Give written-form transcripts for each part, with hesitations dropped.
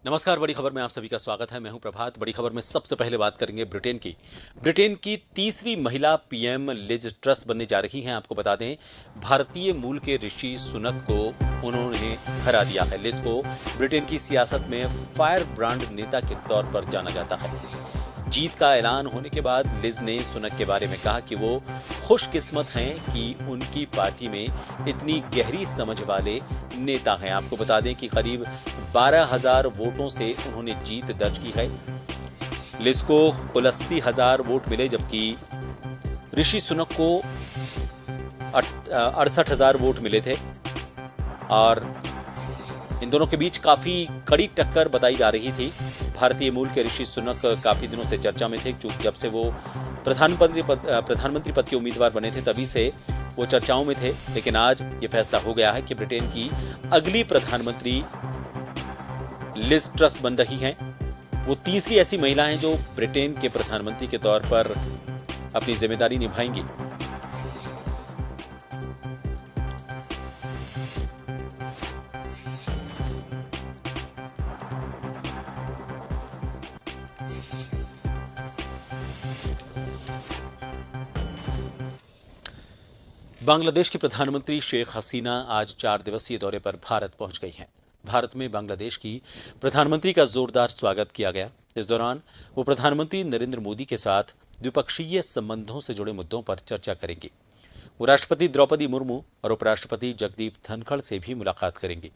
नमस्कार। बड़ी खबर में आप सभी का स्वागत है। मैं हूं प्रभात। बड़ी खबर में सबसे पहले बात करेंगे ब्रिटेन की तीसरी महिला पीएम लिज ट्रस बनने जा रही हैं। आपको बता दें, भारतीय मूल के ऋषि सुनक को उन्होंने हरा दिया है। लिज को ब्रिटेन की सियासत में फायर ब्रांड नेता के तौर पर जाना जाता है। जीत का ऐलान होने के बाद लिज ने सुनक के बारे में कहा कि वो खुशकिस्मत हैं कि उनकी पार्टी में इतनी गहरी समझ वाले नेता हैं। आपको बता दें कि करीब 12,000 वोटों से उन्होंने जीत दर्ज की है। लिज को कुल 80,000 वोट मिले, जबकि ऋषि सुनक को 68,000 वोट मिले थे। और इन दोनों के बीच काफी कड़ी टक्कर बताई जा रही थी। भारतीय मूल के ऋषि सुनक काफी दिनों से चर्चा में थे। जब से वो प्रधानमंत्री पद के उम्मीदवार बने थे, तभी से वो चर्चाओं में थे। लेकिन आज ये फैसला हो गया है कि ब्रिटेन की अगली प्रधानमंत्री लिज ट्रस बन रही हैं। वो तीसरी ऐसी महिला हैं जो ब्रिटेन के प्रधानमंत्री के तौर पर अपनी जिम्मेदारी निभाएंगी। बांग्लादेश की प्रधानमंत्री शेख हसीना आज 4 दिवसीय दौरे पर भारत पहुंच गई हैं। भारत में बांग्लादेश की प्रधानमंत्री का जोरदार स्वागत किया गया। इस दौरान वो प्रधानमंत्री नरेंद्र मोदी के साथ द्विपक्षीय संबंधों से जुड़े मुद्दों पर चर्चा करेंगी। वो राष्ट्रपति द्रौपदी मुर्मू और उपराष्ट्रपति जगदीप धनखड़ से भी मुलाकात करेंगी।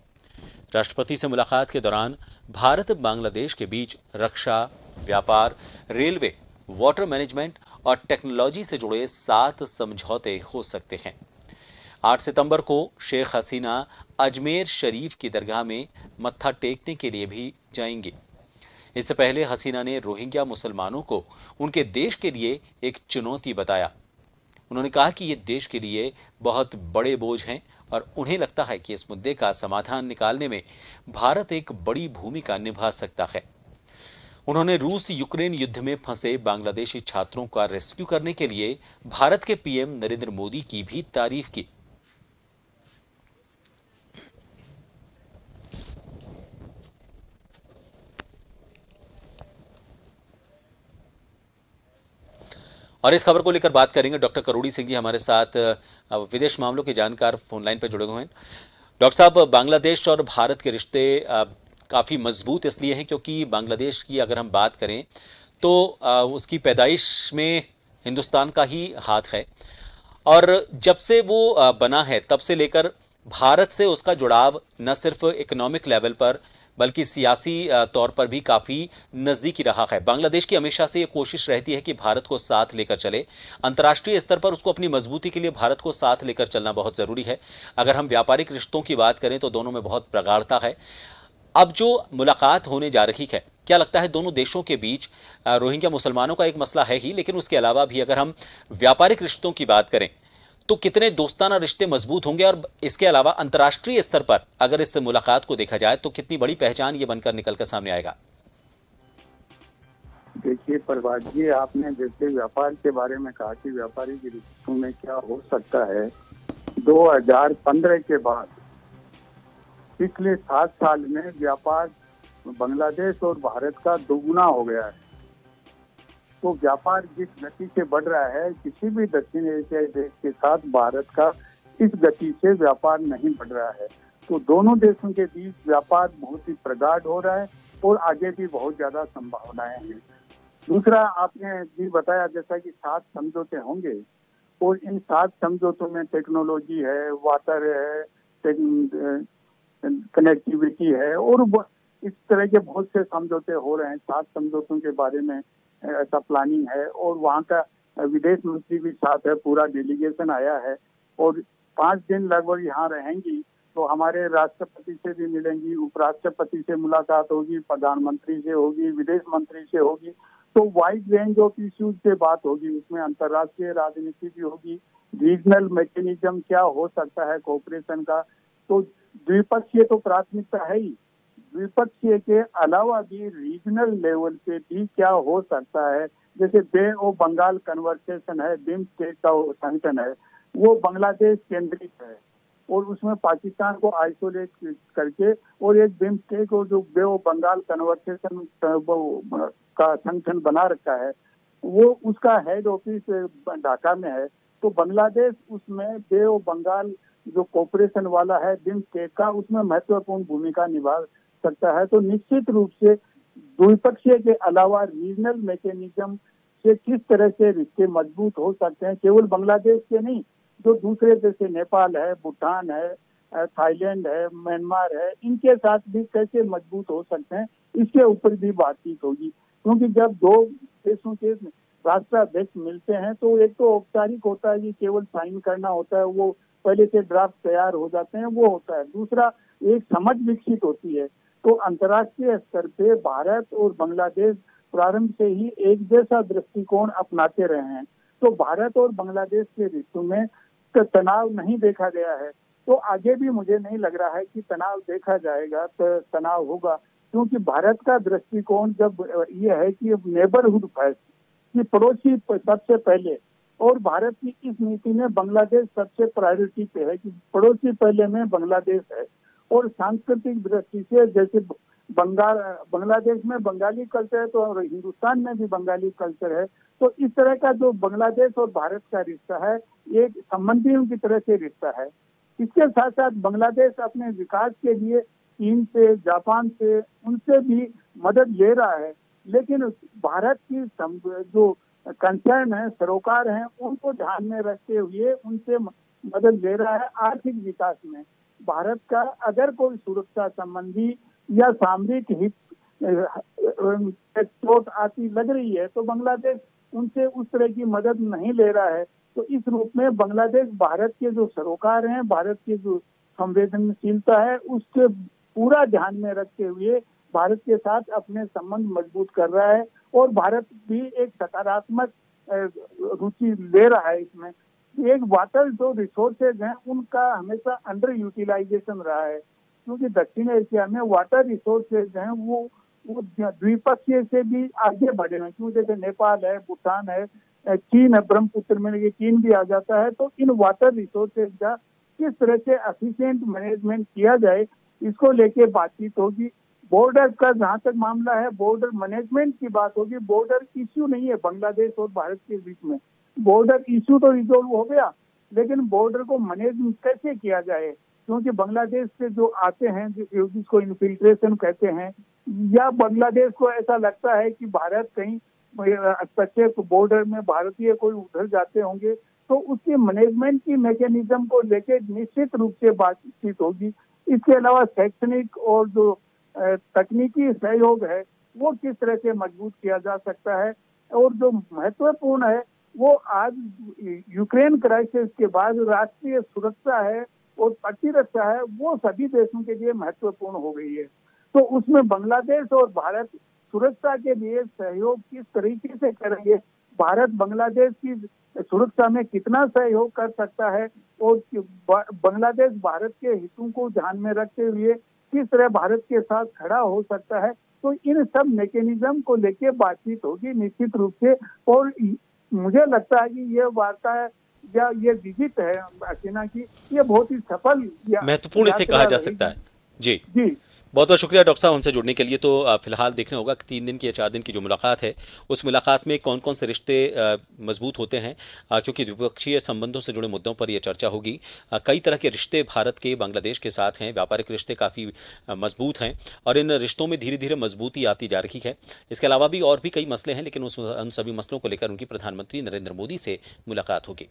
राष्ट्रपति से मुलाकात के दौरान भारत बांग्लादेश के बीच रक्षा, व्यापार, रेलवे, वाटर मैनेजमेंट और टेक्नोलॉजी से जुड़े 7 समझौते हो सकते हैं। 8 सितंबर को शेख हसीना अजमेर शरीफ की दरगाह में मत्था टेकने के लिए भी जाएंगी। इससे पहले हसीना ने रोहिंग्या मुसलमानों को उनके देश के लिए एक चुनौती बताया। उन्होंने कहा कि ये देश के लिए बहुत बड़े बोझ हैं और उन्हें लगता है कि इस मुद्दे का समाधान निकालने में भारत एक बड़ी भूमिका निभा सकता है। उन्होंने रूस यूक्रेन युद्ध में फंसे बांग्लादेशी छात्रों का रेस्क्यू करने के लिए भारत के पीएम नरेंद्र मोदी की भी तारीफ की। और इस खबर को लेकर बात करेंगे। डॉक्टर करोड़ी सिंह जी हमारे साथ विदेश मामलों के जानकार फोन लाइन पर जुड़े हुए हैं। डॉक्टर साहब, बांग्लादेश और भारत के रिश्ते काफ़ी मजबूत इसलिए हैं क्योंकि बांग्लादेश की अगर हम बात करें तो उसकी पैदाइश में हिंदुस्तान का ही हाथ है। और जब से वो बना है तब से लेकर भारत से उसका जुड़ाव न सिर्फ इकोनॉमिक लेवल पर बल्कि सियासी तौर पर भी काफ़ी नज़दीकी रहा है। बांग्लादेश की हमेशा से ये कोशिश रहती है कि भारत को साथ लेकर चले। अंतर्राष्ट्रीय स्तर पर उसको अपनी मजबूती के लिए भारत को साथ लेकर चलना बहुत ज़रूरी है। अगर हम व्यापारिक रिश्तों की बात करें तो दोनों में बहुत प्रगाढ़ता है। अब जो मुलाकात होने जा रही है, क्या लगता है दोनों देशों के बीच रोहिंग्या मुसलमानों का एक मसला है ही, लेकिन उसके अलावा भी अगर हम व्यापारिक रिश्तों की बात करें तो कितने दोस्ताना रिश्ते मजबूत होंगे? और इसके अलावा अंतर्राष्ट्रीय स्तर पर अगर इस मुलाकात को देखा जाए तो कितनी बड़ी पहचान ये बनकर निकलकर सामने आएगा? देखिए प्रभात जी, आपने जैसे व्यापार के बारे में कहा कि व्यापारिक रिश्तों में क्या हो सकता है। 2015 के बाद पिछले 7 साल में व्यापार बांग्लादेश और भारत का दोगुना हो गया है। तो व्यापार जिस गति से बढ़ रहा है, किसी भी दक्षिण एशियाई देश के साथ भारत का इस गति से व्यापार नहीं बढ़ रहा है। तो दोनों देशों के बीच व्यापार बहुत ही प्रगाढ़ हो रहा है और आगे भी बहुत ज्यादा संभावनाएं हैं। दूसरा, आपने भी बताया जैसा कि 7 समझौते होंगे और इन 7 समझौतों में टेक्नोलॉजी है, वाटर है, कनेक्टिविटी है और इस तरह के बहुत से समझौते हो रहे हैं। 7 समझौतों के बारे में ऐसा प्लानिंग है और वहाँ का विदेश मंत्री भी साथ है, पूरा डेलीगेशन आया है और 5 दिन लगभग यहाँ रहेंगी। तो हमारे राष्ट्रपति से भी मिलेंगी, उपराष्ट्रपति से मुलाकात होगी, प्रधानमंत्री से होगी, विदेश मंत्री से होगी। तो वाइड रेंज ऑफ इश्यूज से बात होगी। उसमें अंतर्राष्ट्रीय राजनीति भी होगी, रीजनल मैकेनिज्म क्या हो सकता है कोऑपरेशन का। तो द्विपक्षीय तो प्राथमिकता है ही, द्विपक्षीय के अलावा भी रीजनल लेवल पे भी क्या हो सकता है। जैसे बे ऑफ बंगाल कन्वर्सेशन है, बिम्स्टेक का संगठन है, वो बांग्लादेश केंद्रित है। और उसमें पाकिस्तान को आइसोलेट करके और एक बिम्स्टेक और जो बे ऑफ बंगाल कन्वर्सेशन का संगठन बना रखा है, वो उसका हेड ऑफिस ढाका में है। तो बांग्लादेश उसमें बे ऑफ बंगाल जो कोऑपरेशन वाला है बिम्स्टेक का, उसमें महत्वपूर्ण भूमिका निभा सकता है। तो निश्चित रूप से द्विपक्षीय के अलावा रीजनल मैकेनिज्म से किस तरह से रिश्ते मजबूत हो सकते हैं, केवल बांग्लादेश के नहीं, जो दूसरे जैसे नेपाल है, भूटान है, थाईलैंड है, म्यांमार है, इनके साथ भी कैसे मजबूत हो सकते हैं, इसके ऊपर भी बातचीत होगी। क्योंकि जब दो देशों के राष्ट्राध्यक्ष मिलते हैं तो एक तो औपचारिक होता है कि केवल साइन करना होता है, वो पहले से ड्राफ्ट तैयार हो जाते हैं, वो होता है। दूसरा, एक समझ विकसित होती है। तो अंतर्राष्ट्रीय स्तर पे भारत और बांग्लादेश प्रारंभ से ही एक जैसा दृष्टिकोण अपनाते रहे हैं। तो भारत और बांग्लादेश के रिश्तों में तनाव नहीं देखा गया है, तो आगे भी मुझे नहीं लग रहा है कि तनाव देखा जाएगा, तो तनाव होगा। क्योंकि भारत का दृष्टिकोण जब ये है कि नेबरहुड फर्स्ट, कि पड़ोसी सबसे पहले, और भारत की इस नीति में बांग्लादेश सबसे प्रायोरिटी पे है कि पड़ोसी पहले में बांग्लादेश है। और सांस्कृतिक दृष्टि से जैसे बांग्लादेश में बंगाली कल्चर है, तो हिंदुस्तान में भी बंगाली कल्चर है। तो इस तरह का जो बांग्लादेश और भारत का रिश्ता है, एक संबंधियों की तरह से रिश्ता है। इसके साथ साथ बांग्लादेश अपने विकास के लिए चीन से, जापान से, उनसे भी मदद ले रहा है। लेकिन भारत की जो कंसर्न है, सरोकार हैं, उनको ध्यान में रखते हुए उनसे मदद ले रहा है आर्थिक विकास में। भारत का अगर कोई सुरक्षा संबंधी या सामरिक हित चोट आती लग रही है तो बांग्लादेश उनसे उस तरह की मदद नहीं ले रहा है। तो इस रूप में बांग्लादेश भारत के जो सरोकार हैं, भारत की जो संवेदनशीलता है, उसके पूरा ध्यान में रखते हुए भारत के साथ अपने संबंध मजबूत कर रहा है। और भारत भी एक सकारात्मक रुचि ले रहा है इसमें। एक वाटर जो रिसोर्सेज हैं, उनका हमेशा अंडर यूटिलाइजेशन रहा है। क्योंकि दक्षिण एशिया में वाटर रिसोर्सेज हैं वो द्विपक्षीय से भी आगे बढ़े हैं। क्योंकि जैसे नेपाल है, भूटान है, चीन है, ब्रह्मपुत्र में ये चीन भी आ जाता है। तो इन वाटर रिसोर्सेज का किस तरह से एफिशिएंट मैनेजमेंट किया जाए, इसको लेके बातचीत होगी। बॉर्डर का जहाँ तक मामला है, बॉर्डर मैनेजमेंट की बात होगी। बॉर्डर इश्यू नहीं है बांग्लादेश और भारत के बीच में, बॉर्डर इश्यू तो रिजोल्व हो गया, लेकिन बॉर्डर को मैनेज कैसे किया जाए। क्योंकि बांग्लादेश से जो आते हैं, जिसको इन्फिल्ट्रेशन कहते हैं, या बांग्लादेश को ऐसा लगता है कि भारत कहीं सच्चे बॉर्डर में भारतीय कोई उधर जाते होंगे, तो उसके मैनेजमेंट की मैकेनिज्म को लेके निश्चित रूप से बातचीत होगी। इसके अलावा शैक्षणिक और जो तकनीकी सहयोग है, वो किस तरह से मजबूत किया जा सकता है। और जो महत्वपूर्ण है, वो आज यूक्रेन क्राइसिस के बाद राष्ट्रीय सुरक्षा है और प्रतिरक्षा है, वो सभी देशों के लिए महत्वपूर्ण हो गई है। तो उसमें बांग्लादेश और भारत सुरक्षा के लिए सहयोग किस तरीके से करेंगे, भारत बांग्लादेश की सुरक्षा में कितना सहयोग कर सकता है, और बांग्लादेश भारत के हितों को ध्यान में रखते हुए किस तरह भारत के साथ खड़ा हो सकता है। तो इन सब मैकेनिज्म को लेके बातचीत होगी निश्चित रूप से। और मुझे लगता है कि ये वार्ता या ये विजिट है हसीना की, ये बहुत ही सफल या महत्वपूर्ण इसे कहा जा सकता है। जी जी, बहुत बहुत शुक्रिया डॉक्टर साहब हमसे जुड़ने के लिए। तो फिलहाल देखना होगा कि 3 दिन की या 4 दिन की जो मुलाकात है, उस मुलाकात में कौन कौन से रिश्ते मजबूत होते हैं, क्योंकि द्विपक्षीय संबंधों से जुड़े मुद्दों पर यह चर्चा होगी। कई तरह के रिश्ते भारत के बांग्लादेश के साथ हैं, व्यापारिक रिश्ते काफ़ी मजबूत हैं और इन रिश्तों में धीरे धीरे मजबूती आती जा रही है। इसके अलावा भी और भी कई मसले हैं, लेकिन उन सभी मसलों को लेकर उनकी प्रधानमंत्री नरेंद्र मोदी से मुलाकात होगी।